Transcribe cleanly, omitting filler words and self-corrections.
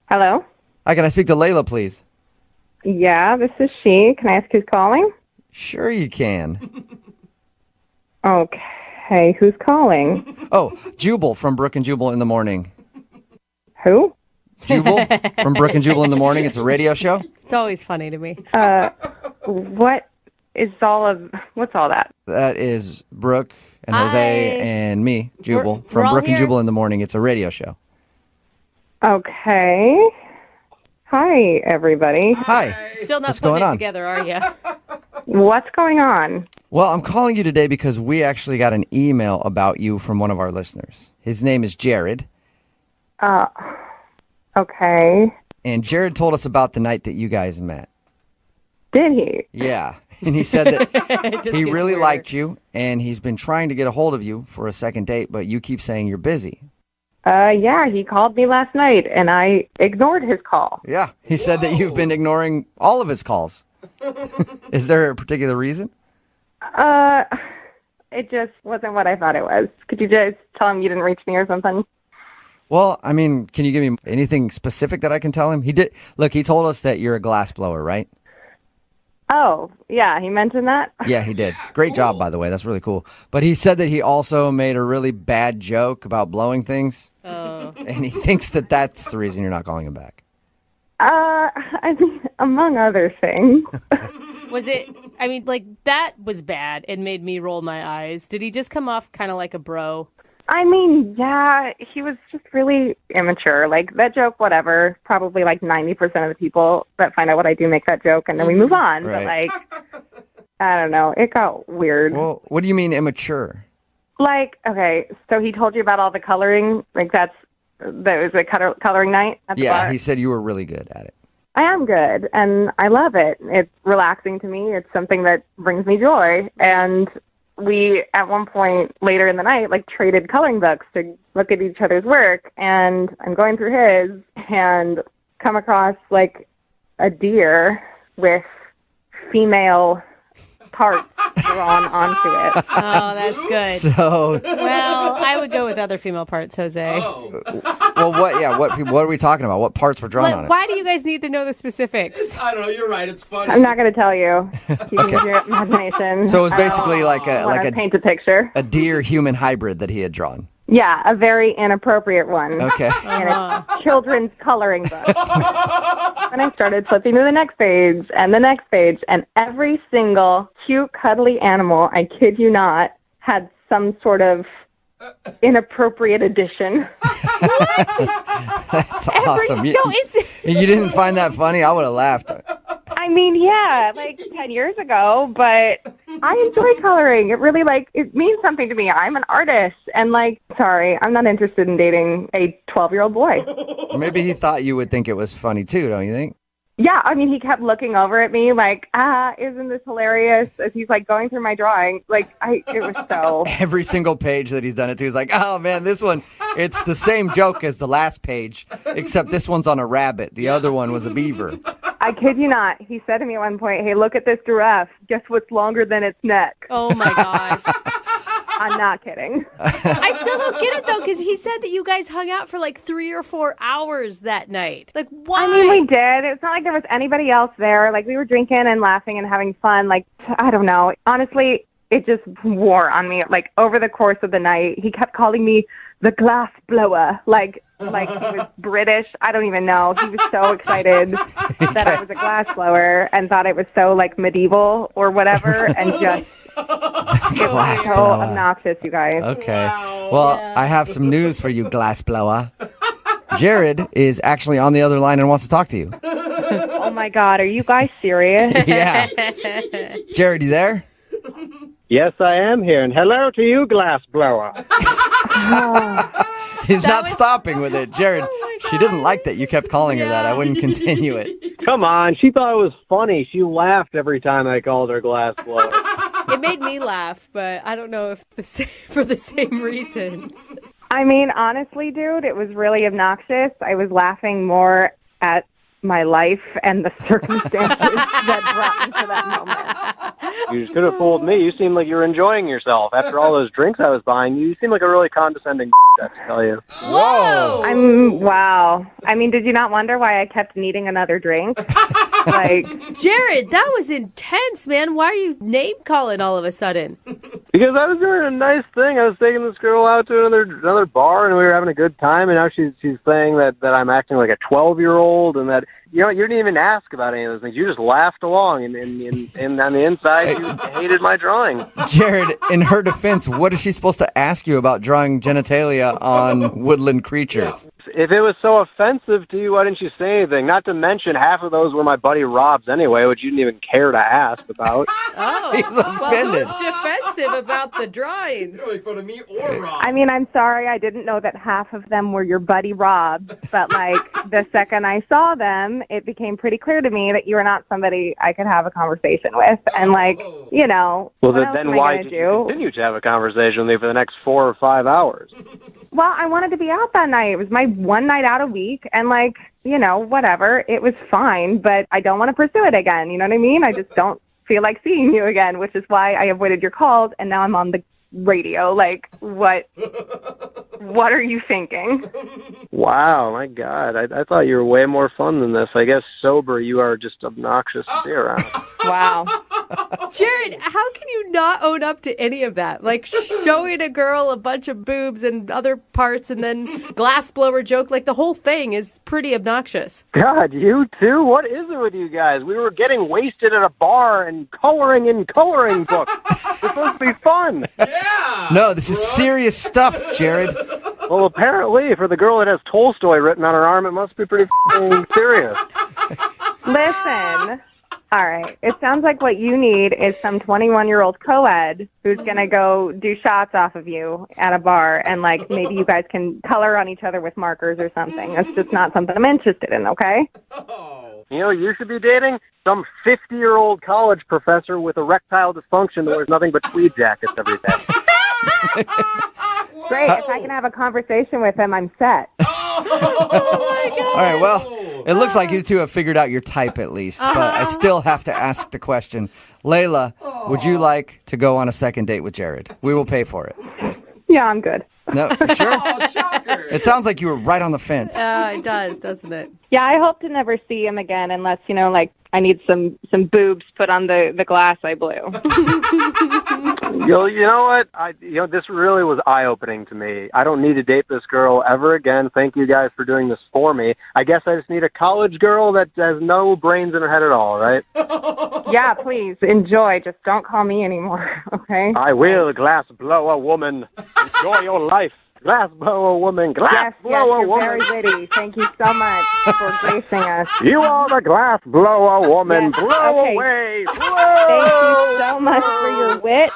Hello? Hi, can I speak to Layla, please? Yeah, this is she. Can I ask who's calling? Sure you can. Okay, who's calling? Oh, Jubal from Brook and Jubal in the Morning. Who? Jubal from Brook and Jubal in the Morning. It's a radio show. It's always funny to me. What's all that? That is Brooke and Jose Hi. and me, Jubal, We're from all Brook and here. Jubal in the Morning. It's a radio show. Okay. Hi, everybody. Hi. Still not What's putting going it on? together, are you? What's going on? Well, I'm calling you today because we actually got an email about you from one of our listeners. His name is Jared, Okay. and Jared told us about the night that you guys met. Did he? Yeah, and he said that It just he gets really weirder. liked you, and he's been trying to get a hold of you for a second date, but you keep saying you're busy. Yeah, he called me last night, and I ignored his call. Yeah, he said that you've been ignoring all of his calls. Is there a particular reason? It just wasn't what I thought it was. Could you just tell him you didn't reach me or something? Well, I mean, can you give me anything specific that I can tell him? He did. Look, he told us that you're a glass blower, right? Oh, yeah, he mentioned that? Yeah, he did. Great job, by the way. That's really cool. But he said that he also made a really bad joke about blowing things, Oh. and he thinks that that's the reason you're not calling him back. I mean, among other things. Was it, I mean, like, that was bad and made me roll my eyes. Did he just come off kind of like a bro? I mean, yeah, he was just really immature. Like, that joke, whatever, probably like 90% of the people that find out what I do make that joke, and then we move on. Right. But, like, I don't know. It got weird. Well, what do you mean immature? Like, okay, so he told you about all the coloring? Like, that was a coloring night at the Yeah, bar? he said you were really good at it. I am good, and I love it. It's relaxing to me. It's something that brings me joy. And we, at one point later in the night, like traded coloring books to look at each other's work. And I'm going through his and come across like a deer with female parts drawn onto it. Oh, that's good. So, Well, I would go with other female parts, Jose. well, what are we talking about? What parts were drawn on it? Why do you guys need to know the specifics? I don't know. You're right. It's funny. I'm not going to tell you. You can use your imagination. So it was basically like I paint a picture. a deer human hybrid that he had drawn. Yeah, a very inappropriate one. Okay. In a children's coloring book. And I started flipping to the next page and the next page, and every single cute, cuddly animal, I kid you not, had some sort of inappropriate addition. That's awesome. You, No, it's... you didn't find that funny? I would have laughed. I mean, yeah, like 10 years ago, but I enjoy coloring. It really, like, it means something to me. I'm an artist, and, like, sorry, I'm not interested in dating a 12-year-old boy. Maybe he thought you would think it was funny too, don't you think? Yeah, I mean, he kept looking over at me like, isn't this hilarious? As he's, like, going through my drawing. Like, it was so... Every single page that he's done it to, he's like, oh man, this one, it's the same joke as the last page, except this one's on a rabbit. The other one was a beaver. I kid you not. He said to me at one point, hey, look at this giraffe. Guess what's longer than its neck? Oh, my gosh. I'm not kidding. I still don't get it, though, because he said that you guys hung out for like 3 or 4 hours that night. Like, why? I mean, we did. It's not like there was anybody else there. Like, we were drinking and laughing and having fun. Like, I don't know. Honestly, it just wore on me. Like, over the course of the night, he kept calling me the glass blower. Like he was British. I don't even know. He was so excited that I was a glass blower and thought it was so, like, medieval or whatever. And just, it was so blower. obnoxious, you guys. Okay. Well, I have some news for you, glass blower. Jared is actually on the other line and wants to talk to you. Oh, my God. Are you guys serious? Yeah. Jared, you there? Yes, I am here, and hello to you, glass blower. He's not stopping with it. Jared, she didn't like that you kept calling her that. I wouldn't continue it. Come on, she thought it was funny. She laughed every time I called her glass blower. It made me laugh, but I don't know if for the same reasons. I mean, honestly, dude, it was really obnoxious. I was laughing more at my life and the circumstances that brought me to that moment. You could have fooled me. You seemed like you were enjoying yourself. After all those drinks I was buying, you seem like a really condescending I have to tell you. Whoa! Wow. I mean, did you not wonder why I kept needing another drink? Like, Jared, that was intense, man. Why are you name calling all of a sudden? Because I was doing a nice thing. I was taking this girl out to another bar, and we were having a good time. And now she's saying that I'm acting like a 12-year-old, and that you didn't even ask about any of those things. You just laughed along, and on the inside, you hated my drawing. Jared, in her defense, what is she supposed to ask you about drawing genitalia on woodland creatures? If it was so offensive to you, why didn't you say anything? Not to mention, half of those were my buddy Rob's anyway, which you didn't even care to ask about. Oh, He's offended. Well, who's defensive about the drawings? Like fun of me or Rob. I mean, I'm sorry, I didn't know that half of them were your buddy Rob, but like the second I saw them, it became pretty clear to me that you were not somebody I could have a conversation with. And like, Well, what else then am I why gonna did do? you continue to have a conversation with me for the next 4 or 5 hours? Well, I wanted to be out that night. It was my one night out a week, and like, whatever. It was fine, but I don't want to pursue it again. You know what I mean? I just don't feel like seeing you again, which is why I avoided your calls, and now I'm on the radio. Like, what are you thinking? Wow, my God. I thought you were way more fun than this. I guess sober you are just obnoxious to be around. Wow. Jared, how can you not own up to any of that? Like showing a girl a bunch of boobs and other parts and then glass blower joke, like the whole thing is pretty obnoxious. God, you too? What is it with you guys? We were getting wasted at a bar and coloring in coloring books. It's supposed to be fun. Yeah. No, this is serious stuff, Jared. Well, apparently, for the girl that has Tolstoy written on her arm, it must be pretty serious. Listen. All right. It sounds like what you need is some 21-year-old co-ed who's going to go do shots off of you at a bar, and like maybe you guys can color on each other with markers or something. That's just not something I'm interested in, okay? You should be dating some 50-year-old college professor with erectile dysfunction that wears nothing but tweed jackets every day. Great. If I can have a conversation with him, I'm set. All right, well, it looks like you two have figured out your type at least, but I still have to ask the question. Layla, would you like to go on a second date with Jared? We will pay for it. Yeah, I'm good. No, sure? Oh, shocker. It sounds like you were right on the fence. It does, doesn't it? Yeah, I hope to never see him again unless, like I need some boobs put on the glass I blew. You know what? This really was eye-opening to me. I don't need to date this girl ever again. Thank you guys for doing this for me. I guess I just need a college girl that has no brains in her head at all, right? Yeah, please, enjoy. Just don't call me anymore, okay? I will glass blow a woman. Enjoy your life. Glass blow a woman. Glass Yes, blow a you're woman. very witty. Thank you so much for gracing us. You are the glass blow a woman. Yes, Blow okay. away. Blow. Thank you so much for your wit.